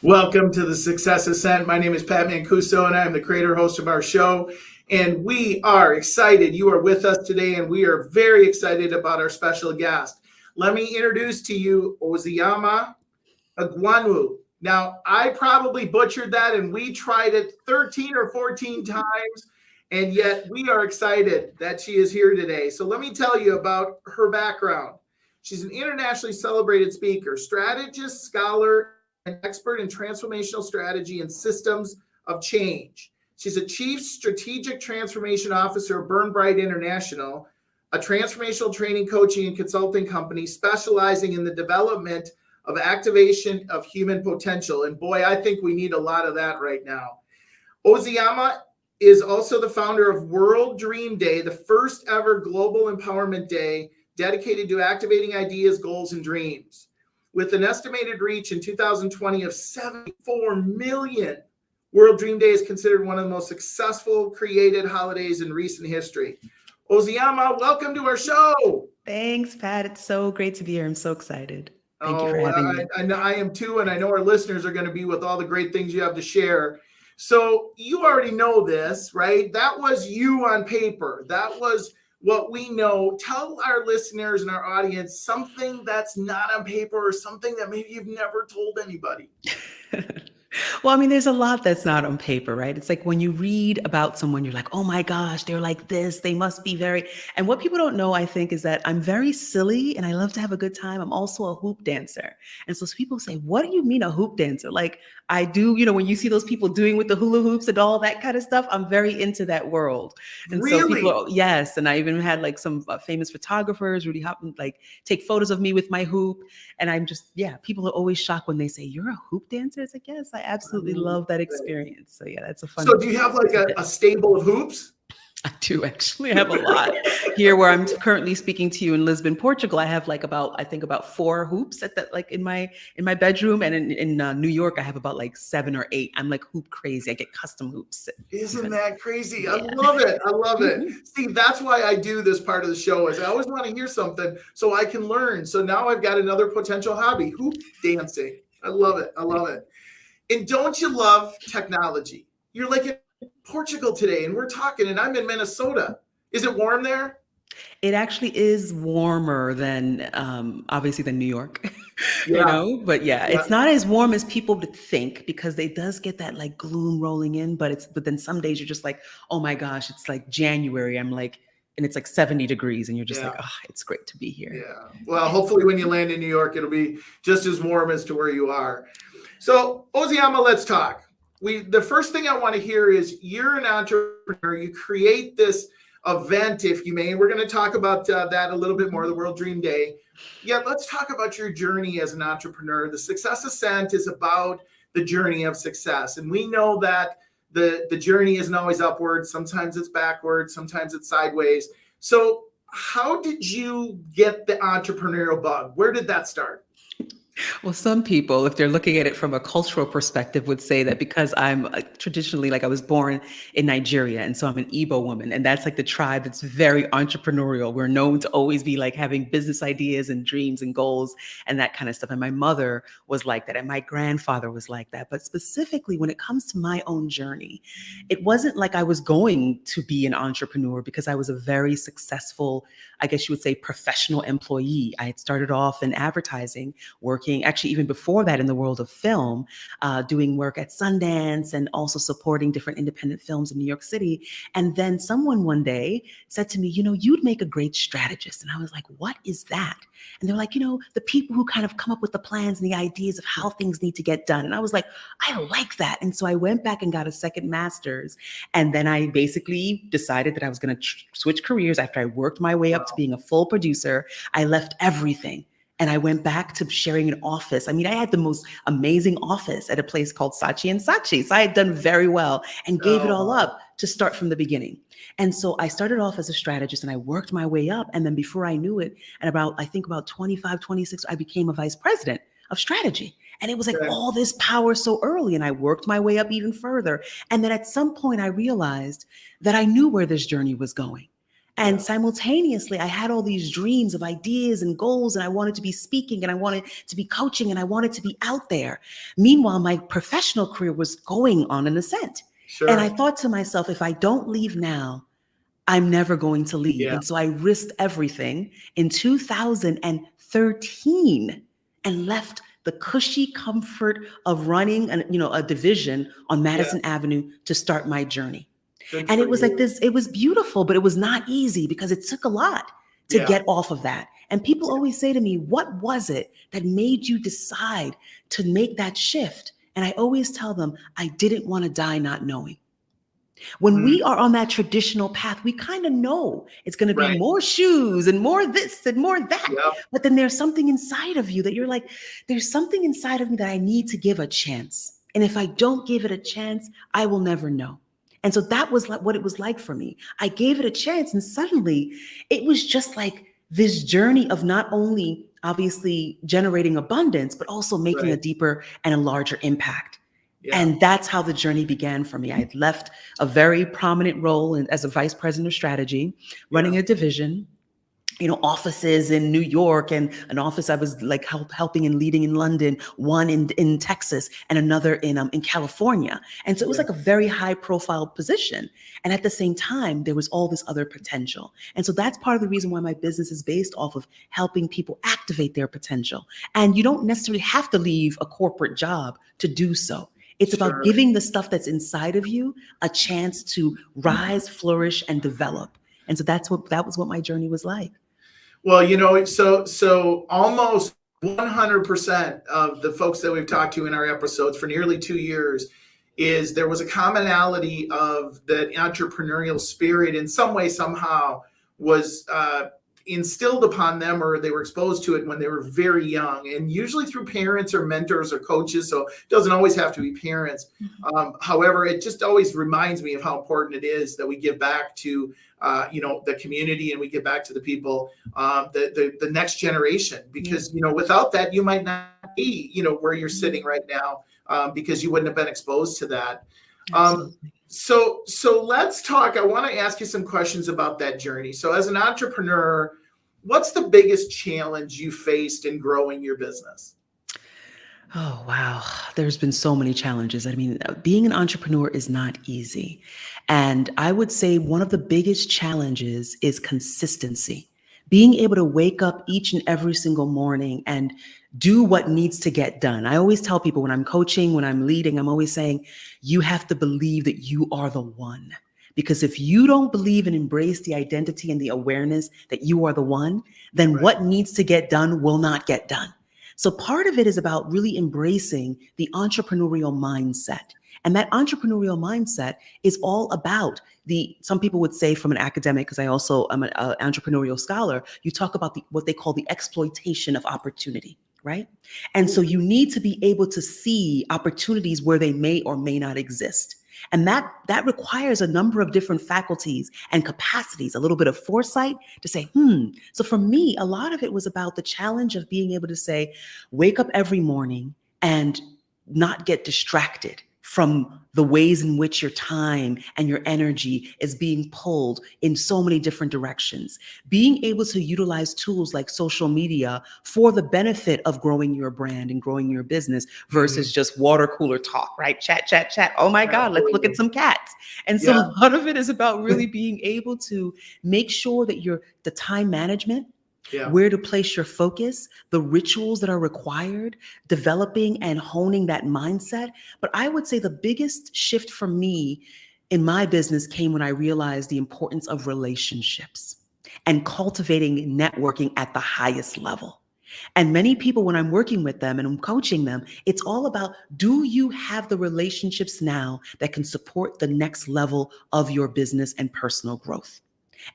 Welcome to the Success Ascent. My name is Pat Mancuso, and I am the creator host of our show. And we are excited you are with us today, and we are very excited about our special guest. Let me introduce to you Ozioma Egwuonwu. Now, I probably butchered that, and we tried it 13 or 14 times, and yet we are excited that she is here today. So let me tell you about her background. She's an internationally celebrated speaker, strategist, scholar, and expert in transformational strategy and systems of change. She's a chief strategic transformation officer of BurnBright International, a transformational training, coaching, and consulting company specializing in the development of activation of human potential. And boy, I think we need a lot of that right now. Ozioma is also the founder of World Dream Day, the first ever global empowerment day dedicated to activating ideas, goals, and dreams. With an estimated reach in 2020 of 74 million, World Dream Day is considered one of the most successful created holidays in recent history. Ozioma, welcome to our show. Thanks, Pat. It's so great to be here. I'm so excited. Thank you for having me. I am too, and I know our listeners are going to be with all the great things you have to share. So you already know this, right? That was you on paper. That was what we know. Tell our listeners and our audience something that's not on paper or something that maybe you've never told anybody. Well, I mean, there's a lot that's not on paper, right? It's like when you read about someone, you're like, oh my gosh, they're like this. They must be very. And what people don't know, I think, is that I'm very silly and I love to have a good time. I'm also a hoop dancer. And so people say, what do you mean a hoop dancer? Like I do, when you see those people doing with the hula hoops and all that kind of stuff, I'm very into that world. And really? So people, yes. And I even had like some famous photographers, Rudy Hopkins, like take photos of me with my hoop. And I'm just, people are always shocked when they say, you're a hoop dancer? It's like, yes, I absolutely love that experience. So yeah, that's a fun. So do you have like a stable of hoops? I do actually have a lot here where I'm currently speaking to you in Lisbon, Portugal. I have like about 4 hoops at that, like in my bedroom, and in New York, I have about like 7 or 8. I'm like hoop crazy. I get custom hoops. Isn't that crazy? Yeah. I love it. I love it. See, that's why I do this part of the show is I always want to hear something so I can learn. So now I've got another potential hobby, hoop dancing. I love it. I love it. And don't you love technology? You're like in Portugal today and we're talking and I'm in Minnesota. Is it warm there? It actually is warmer than obviously than New York, but it's not as warm as people would think because it does get that like gloom rolling in, but then some days you're just like, oh my gosh, it's like January. I'm like, and it's like 70 degrees and you're just like, oh, it's great to be here. Yeah. Well, hopefully when you land in New York, it'll be just as warm as to where you are. So Ozioma, let's talk. The first thing I want to hear is you're an entrepreneur. You create this event, if you may. We're going to talk about that a little bit more, the World Dream Day. Yeah, let's talk about your journey as an entrepreneur. The Success Ascent is about the journey of success. And we know that the journey isn't always upward. Sometimes it's backwards. Sometimes it's sideways. So how did you get the entrepreneurial bug? Where did that start? Well, some people, if they're looking at it from a cultural perspective, would say that because I'm traditionally, like I was born in Nigeria, and so I'm an Igbo woman, and that's like the tribe that's very entrepreneurial. We're known to always be like having business ideas and dreams and goals and that kind of stuff. And my mother was like that, and my grandfather was like that. But specifically, when it comes to my own journey, it wasn't like I was going to be an entrepreneur because I was a very successful, I guess you would say, professional employee. I had started off in advertising, working actually even before that in the world of film, doing work at Sundance and also supporting different independent films in New York City. And then someone one day said to me, you'd make a great strategist. And I was like, what is that? And they're like, the people who kind of come up with the plans and the ideas of how things need to get done. And I was like, I like that. And so I went back and got a second master's. And then I basically decided that I was going to switch careers after I worked my way up to being a full producer. I left everything. And I went back to sharing an office. I mean, I had the most amazing office at a place called Saatchi & Saatchi. So I had done very well and gave it all up to start from the beginning. And so I started off as a strategist and I worked my way up. And then before I knew it, at about 25, 26, I became a vice president of strategy. And it was like all this power so early. And I worked my way up even further. And then at some point I realized that I knew where this journey was going. And simultaneously, I had all these dreams of ideas and goals, and I wanted to be speaking, and I wanted to be coaching, and I wanted to be out there. Meanwhile, my professional career was going on an ascent. And I Sure. thought to myself, if I don't leave now, I'm never going to leave. Yeah. And so I risked everything in 2013 and left the cushy comfort of running a division on Yeah. Madison Avenue to start my journey. Good And for it was like you. this, it was beautiful, but it was not easy because it took a lot to Yeah. get off of that. And people always say to me, what was it that made you decide to make that shift? And I always tell them, I didn't want to die not knowing. When Mm, we are on that traditional path, we kind of know it's going to be right. more shoes and more this and more that. Yep. But then there's something inside of you that you're like, there's something inside of me that I need to give a chance. And if I don't give it a chance, I will never know. And so that was like what it was like for me. I gave it a chance, and suddenly it was just like this journey of not only obviously generating abundance, but also making a Right. deeper and a larger impact. Yeah. And that's how the journey began for me. I had left a very prominent role as a vice president of strategy, running Yeah. a division, offices in New York, and an office I was like helping and leading in London, one in Texas, and another in California. And so it was Yeah. like a very high profile position. And at the same time, there was all this other potential. And so that's part of the reason why my business is based off of helping people activate their potential. And you don't necessarily have to leave a corporate job to do so. It's about Sure. giving the stuff that's inside of you a chance to rise, flourish, and develop. And so that was what my journey was like. Well, so almost 100% of the folks that we've talked to in our episodes for nearly 2 years is there was a commonality of that entrepreneurial spirit in some way, somehow was instilled upon them, or they were exposed to it when they were very young, and usually through parents or mentors or coaches. So it doesn't always have to be parents. However, it just always reminds me of how important it is that we give back to the community, and we give back to the people, the next generation, because without that you might not be where you're sitting right now, because you wouldn't have been exposed to that. Absolutely. So let's talk. I want to ask you some questions about that journey. So as an entrepreneur, what's the biggest challenge you faced in growing your business? Oh, wow. There's been so many challenges. I mean, being an entrepreneur is not easy. And I would say one of the biggest challenges is consistency. Being able to wake up each and every single morning and do what needs to get done. I always tell people when I'm coaching, when I'm leading, I'm always saying, you have to believe that you are the one. Because if you don't believe and embrace the identity and the awareness that you are the one, then Right. what needs to get done will not get done. So part of it is about really embracing the entrepreneurial mindset. And that entrepreneurial mindset is all about some people would say from an academic, because I also am an entrepreneurial scholar, you talk about what they call the exploitation of opportunity, right? And so you need to be able to see opportunities where they may or may not exist. And that requires a number of different faculties and capacities, a little bit of foresight to say, So for me, a lot of it was about the challenge of being able to say, wake up every morning and not get distracted from the ways in which your time and your energy is being pulled in so many different directions. Being able to utilize tools like social media for the benefit of growing your brand and growing your business versus just water cooler talk, right? Chat, chat, chat. Oh my God, let's look at Absolutely. some cats. And so Yeah. a lot of it is about really being able to make sure that the time management, Yeah. where to place your focus, the rituals that are required, developing and honing that mindset. But I would say the biggest shift for me in my business came when I realized the importance of relationships and cultivating networking at the highest level. And many people, when I'm working with them and I'm coaching them, it's all about, do you have the relationships now that can support the next level of your business and personal growth?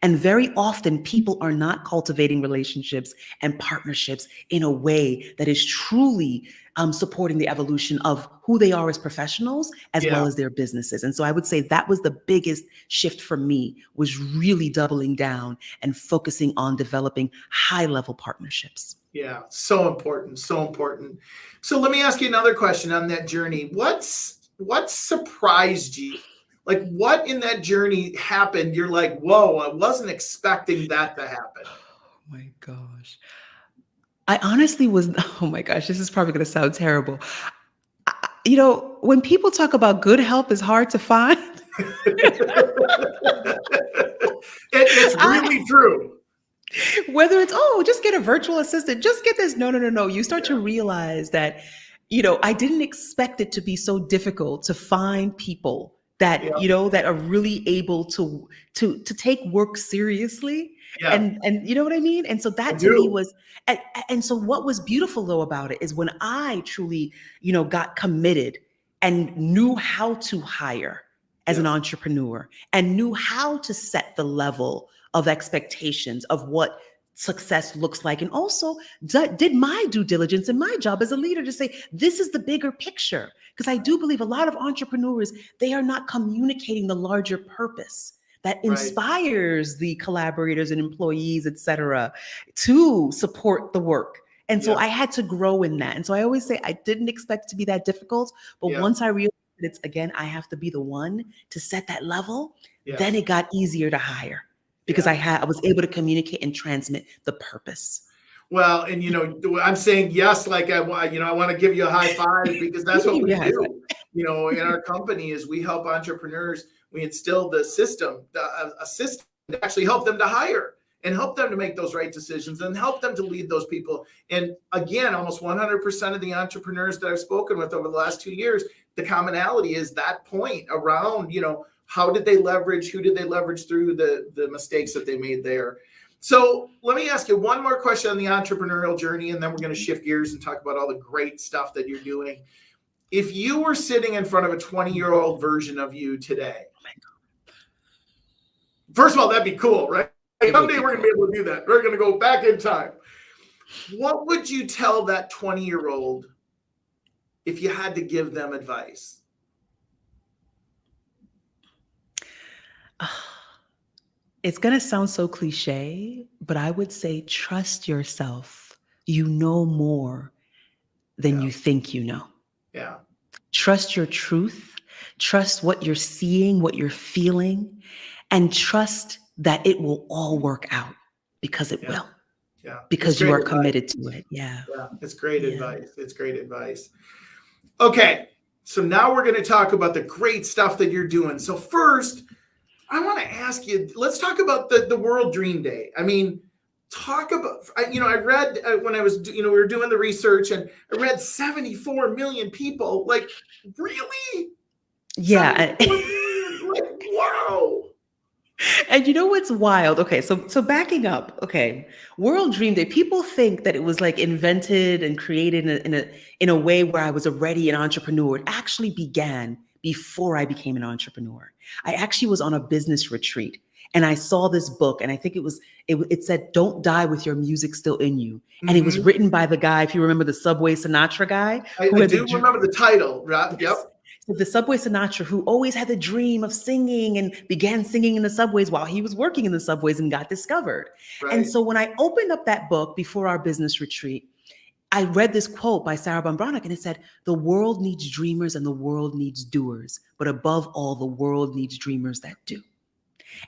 And very often, people are not cultivating relationships and partnerships in a way that is truly supporting the evolution of who they are as professionals, as Yeah. well as their businesses. And so I would say that was the biggest shift for me, was really doubling down and focusing on developing high-level partnerships. Yeah. So important. So important. So let me ask you another question on that journey. What surprised you Like, what in that journey happened? You're like, whoa, I wasn't expecting that to happen. Oh my gosh. I honestly was, oh my gosh, this is probably going to sound terrible. When people talk about good help is hard to find, It's I, really true. whether it's, oh, just get a virtual assistant, just get this. No, no, no, no. You start to realize that, I didn't expect it to be so difficult to find people that, Yeah. that are really able to take work seriously. Yeah. And you know what I mean? And so I that to me do. was, and so what was beautiful though about it is when I truly, got committed and knew how to hire as an Yes. entrepreneur and knew how to set the level of expectations of what success looks like, and also did my due diligence and my job as a leader to say this is the bigger picture, because I do believe a lot of entrepreneurs, they are not communicating the larger purpose that Right. inspires the collaborators and employees, et cetera, to support the work. And so Yeah. I had to grow in that. And so I always say I didn't expect it to be that difficult, but Yeah. once I realized that it's, again, I have to be the one to set that level, then Yes. it got easier to hire because Yeah. I was able to communicate and transmit the purpose. Well, and I'm saying yes, like I want to give you a high five because You that's can what give me we a high five. do. In our company is we help entrepreneurs. We instill the system, a system to actually help them to hire and help them to make those right decisions and help them to lead those people. And again, almost 100% of the entrepreneurs that I've spoken with over the last 2 years, the commonality is that point around, how did they leverage? Who did they leverage through the mistakes that they made there? So let me ask you one more question on the entrepreneurial journey, and then we're going to shift gears and talk about all the great stuff that you're doing. If you were sitting in front of a 20-year-old version of you today, first of all, that'd be cool, right? Someday we're going to be able to do that. We're going to go back in time. What would you tell that 20-year-old if you had to give them advice? It's going to sound so cliche, but I would say trust yourself. You know more than you think you know. Yeah. Trust your truth. Trust what you're seeing, what you're feeling, and trust that it will all work out, because it will. Yeah. Because you are committed to it. Yeah. Yeah. It's great advice. It's great advice. Okay. So now we're going to talk about the great stuff that you're doing. So first, I want to ask you, let's talk about the World Dream Day. I mean, talk about, I read when I was, we were doing the research, and I read 74 million people. Like, really? Yeah. Like, wow. And you know what's wild? Okay, so backing up, okay, World Dream Day. People think that it was like invented and created in a way where I was already an entrepreneur. It actually began before I became an entrepreneur. I actually was on a business retreat and I saw this book, and I think it said, "Don't die with your music still in you." And it was written by the guy, if you remember, the Subway Sinatra guy. I do remember the title, right? Yes. Yep. So the Subway Sinatra, who always had the dream of singing and began singing in the subways while he was working in the subways and got discovered. Right. And so when I opened up that book before our business retreat, I read this quote by Sarah Bambronic, and it said, "The world needs dreamers and the world needs doers, but above all, the world needs dreamers that do."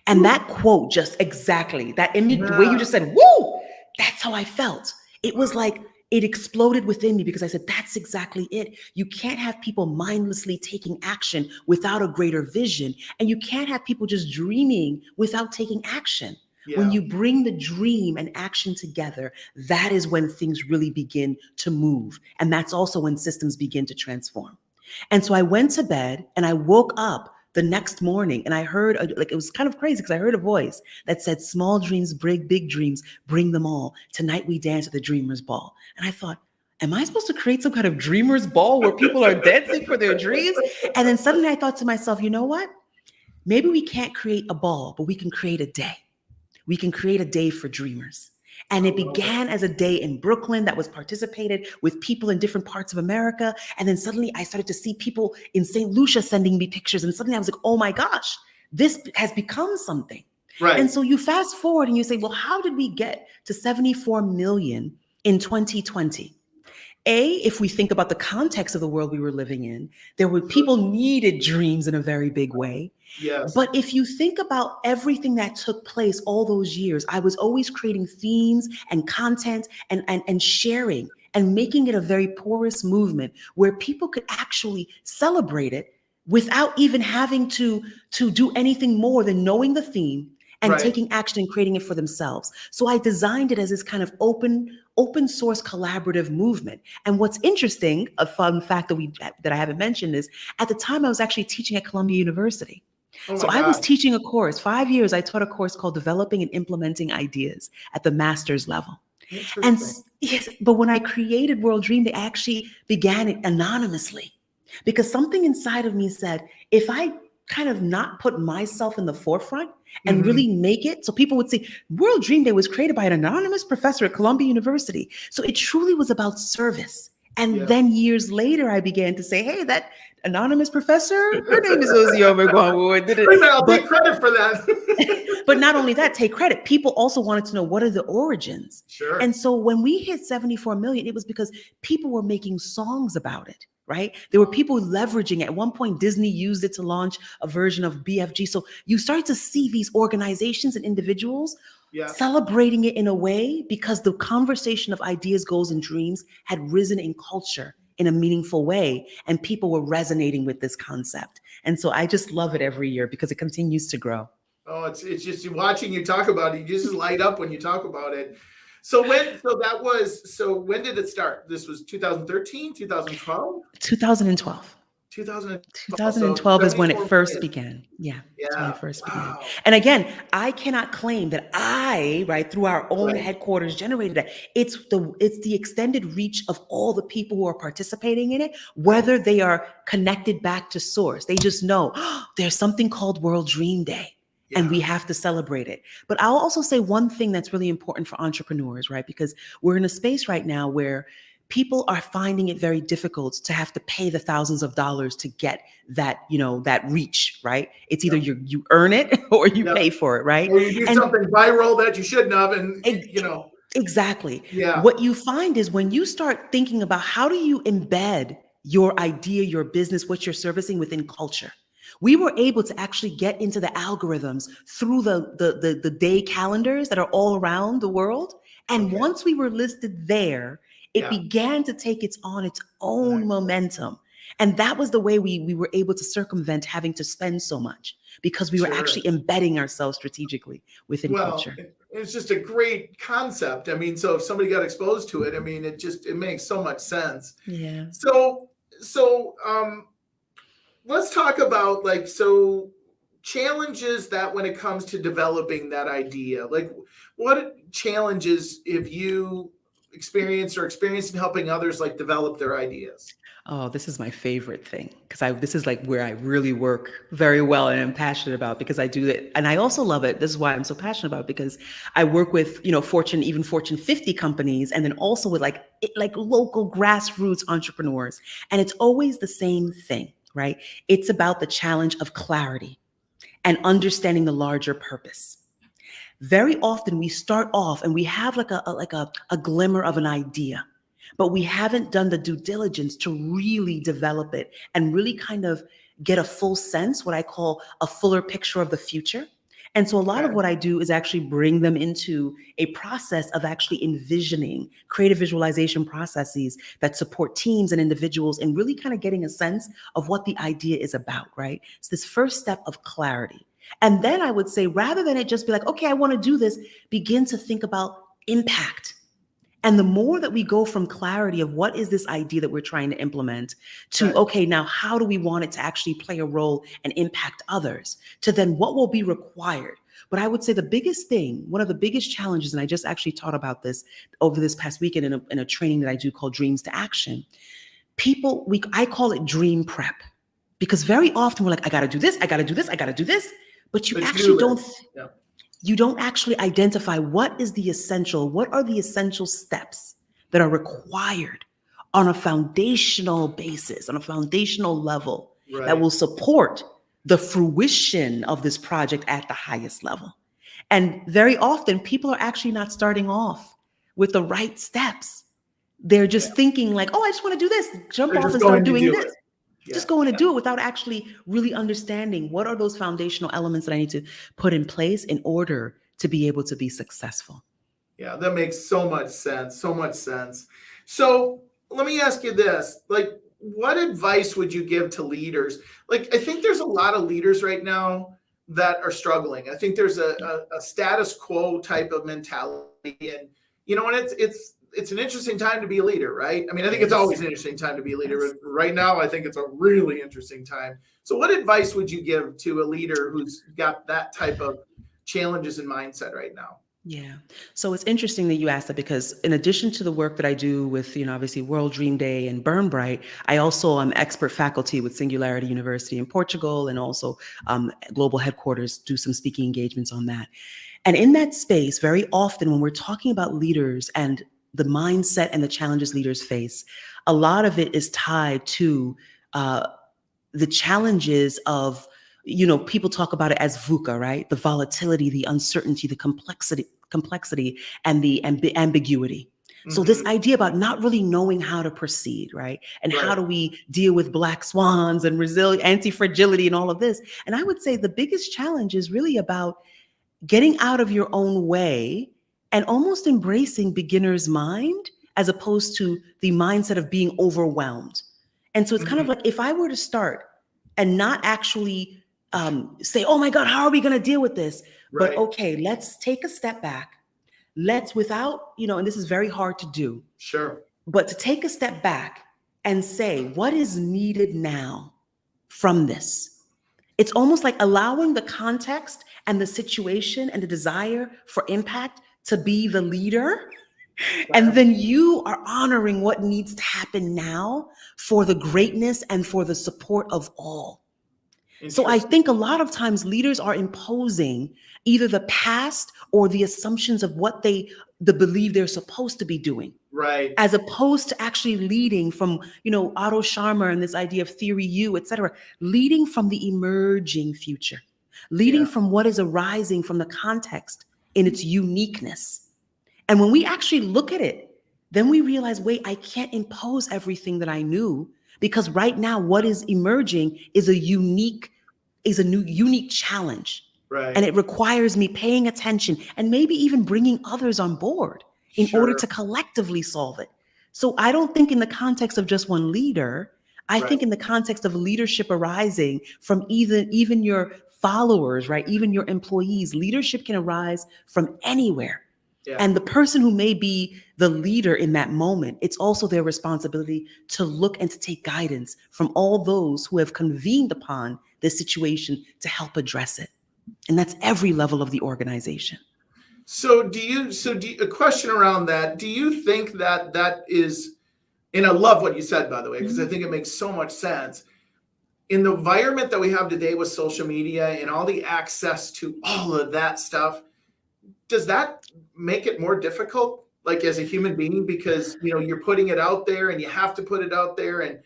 And that quote, just exactly that, the way you just said, "Woo," that's how I felt. It was like it exploded within me, because I said, that's exactly it. You can't have people mindlessly taking action without a greater vision. And you can't have people just dreaming without taking action. Yeah. When you bring the dream and action together, that is when things really begin to move. And that's also when systems begin to transform. And so I went to bed and I woke up the next morning and I heard, it was kind of crazy because I heard a voice that said, "Small dreams, big dreams, bring them all. Tonight we dance at the Dreamers Ball." And I thought, am I supposed to create some kind of Dreamers Ball where people are dancing for their dreams? And then suddenly I thought to myself, you know what? Maybe we can't create a ball, but we can create a day. We can create a day for dreamers. And it began as a day in Brooklyn that was participated with people in different parts of America. And then suddenly I started to see people in St. Lucia sending me pictures. And suddenly I was like, oh my gosh, this has become something. Right. And so you fast forward and you say, well, how did we get to 74 million in 2020? If we think about the context of the world we were living in, there were people needed dreams in a very big way. Yes. But if you think about everything that took place all those years, I was always creating themes and content and sharing and making it a very porous movement where people could actually celebrate it without even having to do anything more than knowing the theme and Right. taking action and creating it for themselves. So I designed it as this kind of open source collaborative movement. And what's interesting, a fun fact that I haven't mentioned, is at the time I was actually teaching at Columbia University. Oh So my I was God. teaching a course, 5 years, I taught a course called Developing and Implementing Ideas at the master's level. And Interesting. yes, but when I created World Dream Day, I actually began it anonymously because something inside of me said, if I kind of not put myself in the forefront and Mhm. really make it so people would see World Dream Day was created by an anonymous professor at Columbia University. So it truly was about service. And Yeah. then years later, I began to say, hey, that anonymous professor, her name is Ozioma Egwuonwu. Wait a minute, I'll take credit for that. But not only that, take credit. People also wanted to know what are the origins. Sure. And so when we hit 74 million, it was because people were making songs about it, right? There were people leveraging it. At one point, Disney used it to launch a version of BFG. So you start to see these organizations and individuals Yeah. celebrating it in a way because the conversation of ideas, goals, and dreams had risen in culture in a meaningful way. And people were resonating with this concept. And so I just love it every year because it continues to grow. Oh, it's just watching you talk about it. You just light up when you talk about it. So when did it start? This was 2013, 2012? 2012. 2012. 2012 is when it 74 first minutes. began. Yeah, it's when Yeah. it first began. Wow. And again, I cannot claim that through our own Right. headquarters generated that. It's the extended reach of all the people who are participating in it, whether they are connected back to source. They just know there's something called World Dream Day. And we have to celebrate it. But I'll also say one thing that's really important for entrepreneurs, right? Because we're in a space right now where people are finding it very difficult to have to pay the thousands of dollars to get that, that reach, right? It's either you earn it or you pay for it, right? Or you do something viral that you shouldn't have, and Exactly. Yeah. What you find is when you start thinking about how do you embed your idea, your business, what you're servicing within culture. We were able to actually get into the algorithms through the day calendars that are all around the world. And once we were listed there, it began to take its own momentum. And that was the way we were able to circumvent having to spend so much because we were actually embedding ourselves strategically within culture. It's just a great concept. I mean, so if somebody got exposed to it, I mean, it makes so much sense. Yeah. So let's talk about challenges that when it comes to developing that idea, like what challenges have you experienced in helping others develop their ideas? Oh, this is my favorite thing because this is where I really work very well and I'm passionate about because I do it. And I also love it. This is why I'm so passionate about it because I work with, Fortune 50 companies and then also with local grassroots entrepreneurs. And it's always the same thing, right? It's about the challenge of clarity and understanding the larger purpose. Very often we start off and we have a glimmer of an idea, but we haven't done the due diligence to really develop it and really kind of get a full sense, what I call a fuller picture of the future. And so a lot of what I do is actually bring them into a process of actually envisioning creative visualization processes that support teams and individuals and really kind of getting a sense of what the idea is about, right? It's this first step of clarity. And then I would say, rather than it just be like, okay, I want to do this, begin to think about impact. And the more that we go from clarity of what is this idea that we're trying to implement to, okay, now how do we want it to actually play a role and impact others, to then what will be required? But I would say the biggest thing, one of the biggest challenges, and I just actually taught about this over this past weekend in a training that I do called Dreams to Action. I call it dream prep, because very often we're like, I got to do this, I got to do this, I got to do this. But you actually don't actually identify what are the essential steps that are required on a foundational basis, on a foundational level that will support the fruition of this project at the highest level. And very often people are actually not starting off with the right steps. They're just thinking like, oh, I just want to do this, jump They're off just and start going to doing do this. it. Yeah. Just going to do it without actually really understanding what are those foundational elements that I need to put in place in order to be able to be successful. Yeah, that makes so much sense. So much sense. So let me ask you this, like, what advice would you give to leaders? Like, I think there's a lot of leaders right now that are struggling. I think there's a status quo type of mentality, and and it's an interesting time to be a leader, right? I mean, I think it's always an interesting time to be a leader, but right now I think it's a really interesting time. So what advice would you give to a leader who's got that type of challenges and mindset right now? Yeah. So it's interesting that you asked that, because in addition to the work that I do with, obviously World Dream Day and BurnBright, I also am expert faculty with Singularity University in Portugal, and also global headquarters, do some speaking engagements on that. And in that space, very often when we're talking about leaders and the mindset and the challenges leaders face, a lot of it is tied to the challenges of, people talk about it as VUCA, right? The volatility, the uncertainty, the complexity, and the ambiguity. So this idea about not really knowing how to proceed, right? And how do we deal with black swans and anti-fragility and all of this? And I would say the biggest challenge is really about getting out of your own way and almost embracing beginner's mind, as opposed to the mindset of being overwhelmed. And so it's kind of like, if I were to start and not actually say, oh my God, how are we going to deal with this? But okay, let's take a step back. Let's, without, and this is very hard to do. Sure. But to take a step back and say, what is needed now from this? It's almost like allowing the context and the situation and the desire for impact to be the leader. And then you are honoring what needs to happen now for the greatness and for the support of all. So I think a lot of times leaders are imposing either the past or the assumptions of what they believe they're supposed to be doing. Right. As opposed to actually leading from, Otto Scharmer and this idea of theory U, et cetera, leading from the emerging future, leading from what is arising from the context in its uniqueness. And when we actually look at it, then we realize, wait, I can't impose everything that I knew, because right now what is emerging is a unique challenge. Right. And it requires me paying attention and maybe even bringing others on board in order to collectively solve it. So I don't think in the context of just one leader. I think in the context of leadership arising from even your followers, right? Even your employees. Leadership can arise from anywhere. Yeah. And the person who may be the leader in that moment, it's also their responsibility to look and to take guidance from all those who have convened upon this situation to help address it. And that's every level of the organization. So a question around that, do you think that is, and I love what you said, by the way, because I think it makes so much sense. In the environment that we have today with social media and all the access to all of that stuff, does that make it more difficult, like as a human being, because you're putting it out there and you have to put it out there, and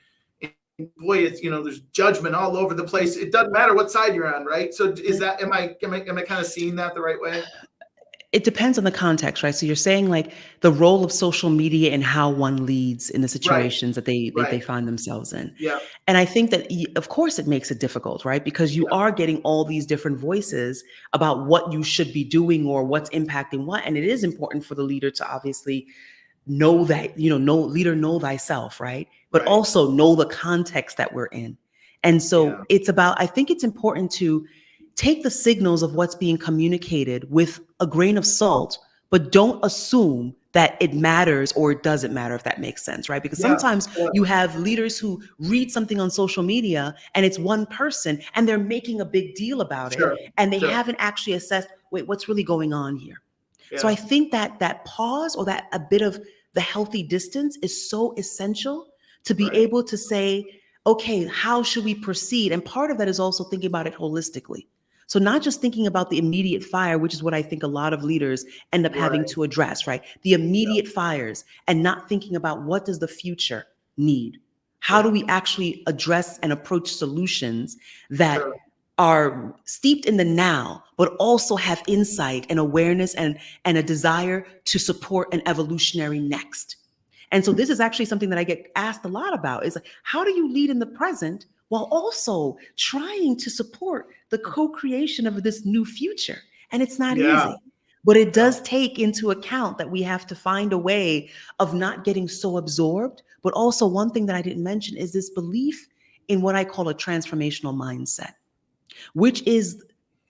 boy, it's there's judgment all over the place. It doesn't matter what side you're on, right? So is that, am I kind of seeing that the right way? It depends on the context, right? So you're saying like the role of social media and how one leads in the situations that they find themselves in. Yeah. And I think that, of course, it makes it difficult, right? Because you are getting all these different voices about what you should be doing or what's impacting what. And it is important for the leader to obviously know that, know thyself, right? But also know the context that we're in. And so it's about, I think it's important to take the signals of what's being communicated with a grain of salt, but don't assume that it matters or it doesn't matter, if that makes sense, right? Because sometimes you have leaders who read something on social media and it's one person and they're making a big deal about it, and they haven't actually assessed, wait, what's really going on here? So I think that pause, or that a bit of the healthy distance, is so essential to be able to say, okay, how should we proceed? And part of that is also thinking about it holistically. So not just thinking about the immediate fire, which is what I think a lot of leaders end up having to address, right? The immediate fires, and not thinking about what does the future need? How do we actually address and approach solutions that are steeped in the now, but also have insight and awareness and a desire to support an evolutionary next? And so this is actually something that I get asked a lot about is like, how do you lead in the present while also trying to support the co-creation of this new future? And it's not Yeah. easy, but it does take into account that we have to find a way of not getting so absorbed. But also one thing that I didn't mention is this belief in what I call a transformational mindset, which is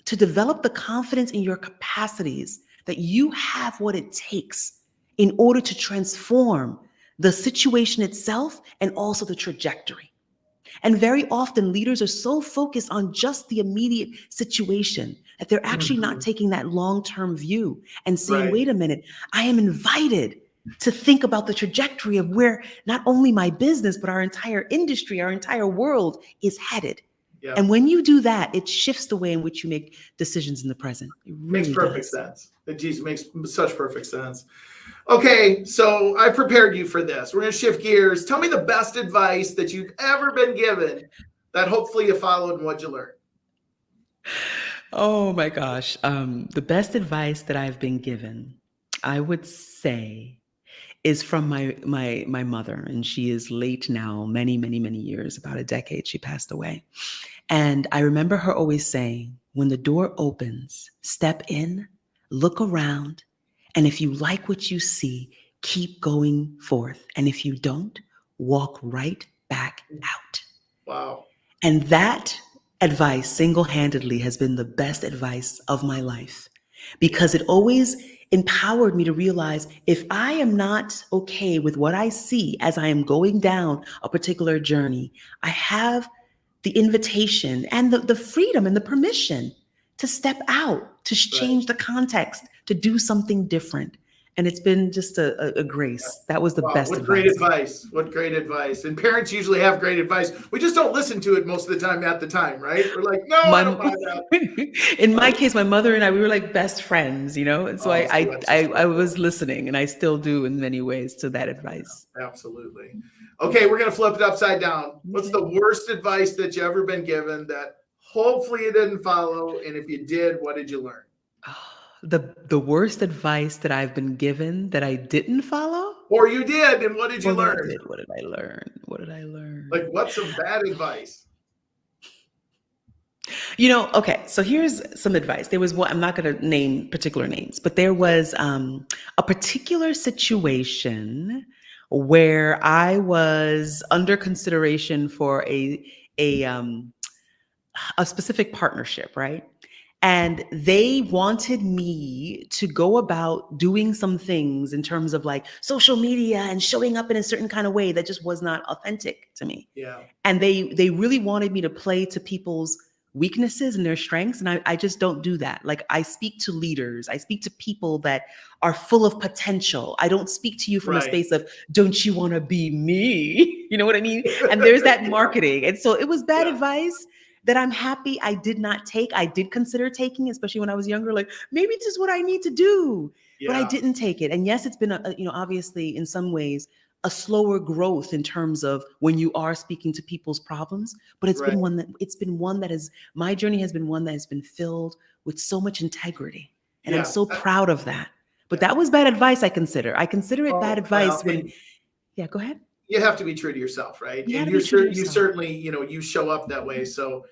to develop the confidence in your capacities that you have what it takes in order to transform the situation itself and also the trajectory. And very often leaders are so focused on just the immediate situation that they're actually not taking that long-term view and saying, Right. wait a minute, I am invited to think about the trajectory of where not only my business, but our entire industry, our entire world is headed. Yeah. And when you do that, it shifts the way in which you make decisions in the present. It Makes really perfect does. sense. It just makes such perfect sense. Okay, so I prepared you for this. We're going to shift gears. Tell me the best advice that you've ever been given that hopefully you followed and what you learned. Oh my gosh. The best advice that I've been given, I would say, is from my mother, and she is late now, many, many, many years, about a decade. She passed away. And I remember her always saying, when the door opens, step in, look around, and if you like what you see, keep going forth. And if you don't, walk right back out. Wow. And that advice single-handedly has been the best advice of my life, because it always empowered me to realize if I am not okay with what I see as I am going down a particular journey, I have the invitation and the freedom and the permission to step out, to change the context, to do something different. And it's been just a grace. That was the Wow, best what advice. great advice. What great advice. And parents usually have great advice. We just don't listen to it most of the time at the time, right? We're like, no, I don't buy that. In my case, my mother and I, we were like best friends, you know? And so Oh, so that's just I was listening, and I still do in many ways to that advice. absolutely. Okay, we're going to flip it upside down. What's the worst advice that you ever been given that hopefully you didn't follow? And if you did, what did you learn? The worst advice that I've been given that I didn't follow? Or you did, and what did you Or that I learn? did. What did I learn? What did I learn? Like, what's some bad advice? You know, okay, so here's some advice. There was one, I'm not going to name particular names, but there was a particular situation where I was under consideration for a specific partnership, right? And they wanted me to go about doing some things in terms of like social media and showing up in a certain kind of way that just was not authentic to me. Yeah. And they really wanted me to play to people's weaknesses and their strengths. And I just don't do that. Like, I speak to leaders, I speak to people that are full of potential. I don't speak to you from a space of, don't you want to be me? You know what I mean? And there's that marketing. And so it was bad advice that I'm happy I did not take. I did consider taking, especially when I was younger, like maybe this is what I need to do, but I didn't take it. And yes, it's been obviously in some ways a slower growth in terms of when you are speaking to people's problems, but it's been one that is, my journey has been one that has been filled with so much integrity. And I'm so proud of that. But that was bad advice. I consider it bad advice when, go ahead. You have to be true to yourself, right? You and you certainly, you show up that way. So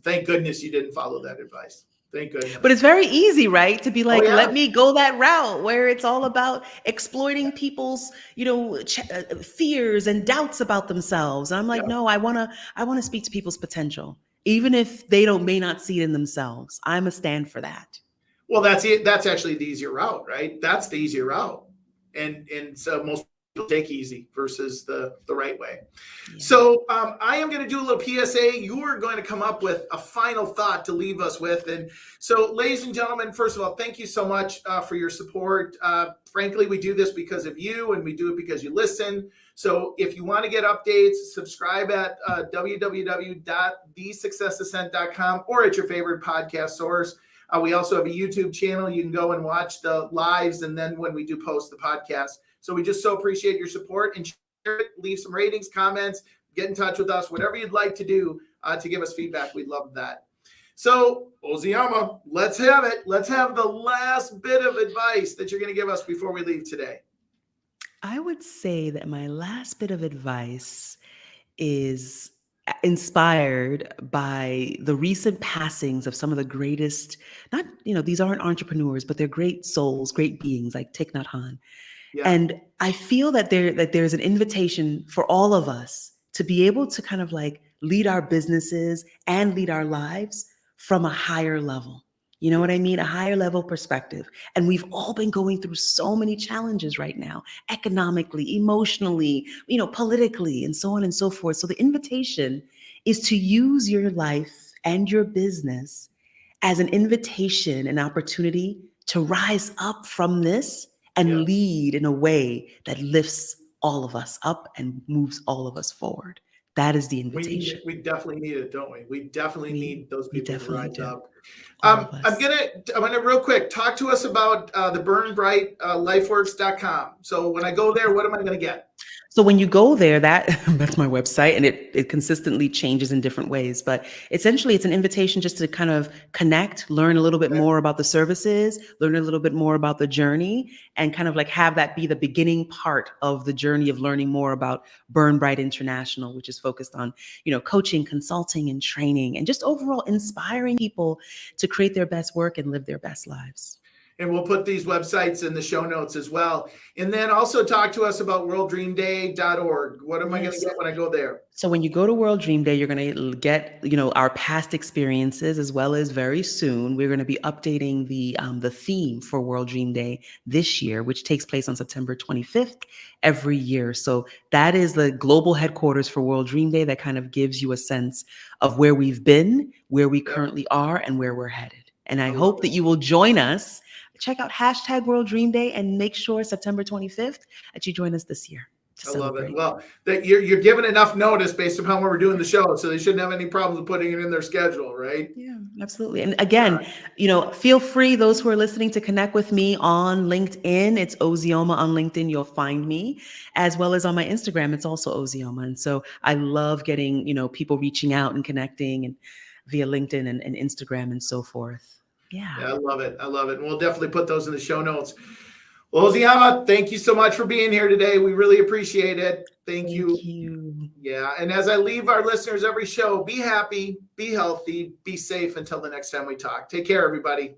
thank goodness you didn't follow that advice. Thank goodness. But it's very easy, right? To be like, let me go that route where it's all about exploiting people's, fears and doubts about themselves. And I'm like, no, I want to speak to people's potential, even if they may not see it in themselves. I'm a stand for that. Well, that's it. That's actually the easier route, right? That's the easier route. And so most people take easy versus the right way. Yeah. So I am going to do a little PSA. You are going to come up with a final thought to leave us with. And so, ladies and gentlemen, first of all, thank you so much for your support. Frankly, we do this because of you, and we do it because you listen. So if you want to get updates, subscribe at www.thesuccessascent.com or at your favorite podcast source. We also have a YouTube channel. You can go and watch the lives, and then when we do post the podcast. So we just so appreciate your support, and share it, leave some ratings, comments, get in touch with us, whatever you'd like to do to give us feedback. We'd love that. So Ozioma, let's have it. Let's have the last bit of advice that you're going to give us before we leave today. I would say that my last bit of advice is inspired by the recent passings of some of the greatest, not, these aren't entrepreneurs, but they're great souls, great beings like Thich Nhat Hanh. Yeah, And I feel that there's an invitation for all of us to be able to kind of like lead our businesses and lead our lives from a higher level. You know what yeah. I mean? A higher level perspective. And we've all been going through so many challenges right now, economically, emotionally, politically, and so on and so forth. So the invitation is to use your life and your business as an invitation, an opportunity to rise up from this and Yeah. lead in a way that lifts all of us up and moves all of us forward. That is the invitation. We definitely need it, don't we? We definitely We need those we people to definitely rise do. up. All of I'm us. gonna real quick talk to us about the BurnBright lifeworks.com. So when I go there, what am I gonna get? So when you go there, that's my website, and it consistently changes in different ways. But essentially, it's an invitation just to kind of connect, learn a little bit Okay. more about the services, learn a little bit more about the journey, and kind of like have that be the beginning part of the journey of learning more about BurnBright International, which is focused on, coaching, consulting, and training, and just overall inspiring people to create their best work and live their best lives. And we'll put these websites in the show notes as well. And then also talk to us about worlddreamday.org. What am I going to Yes. get when I go there? So when you go to World Dream Day, you're going to get, our past experiences, as well as very soon we're going to be updating the theme for World Dream Day this year, which takes place on September 25th every year. So that is the global headquarters for World Dream Day that kind of gives you a sense of where we've been, where we Yep, currently are, and where we're headed. And I I love hope that it. you will join us. Check out hashtag World Dream Day and make sure September 25th that you join us this year to I love it. celebrate. Well, that you're giving enough notice based upon when we're doing the show, so they shouldn't have any problems with putting it in their schedule, right? Yeah, absolutely. And again, feel free, those who are listening, to connect with me on LinkedIn. It's Ozioma on LinkedIn. You'll find me, as well as on my Instagram. It's also Ozioma. And so I love getting, people reaching out and connecting and via LinkedIn and Instagram and so forth. Yeah. Yeah, I love it. I love it. And we'll definitely put those in the show notes. Well, Oziama, thank you so much for being here today. We really appreciate it. Thank you. Thank you. Yeah. And as I leave our listeners every show, be happy, be healthy, be safe until the next time we talk. Take care, everybody.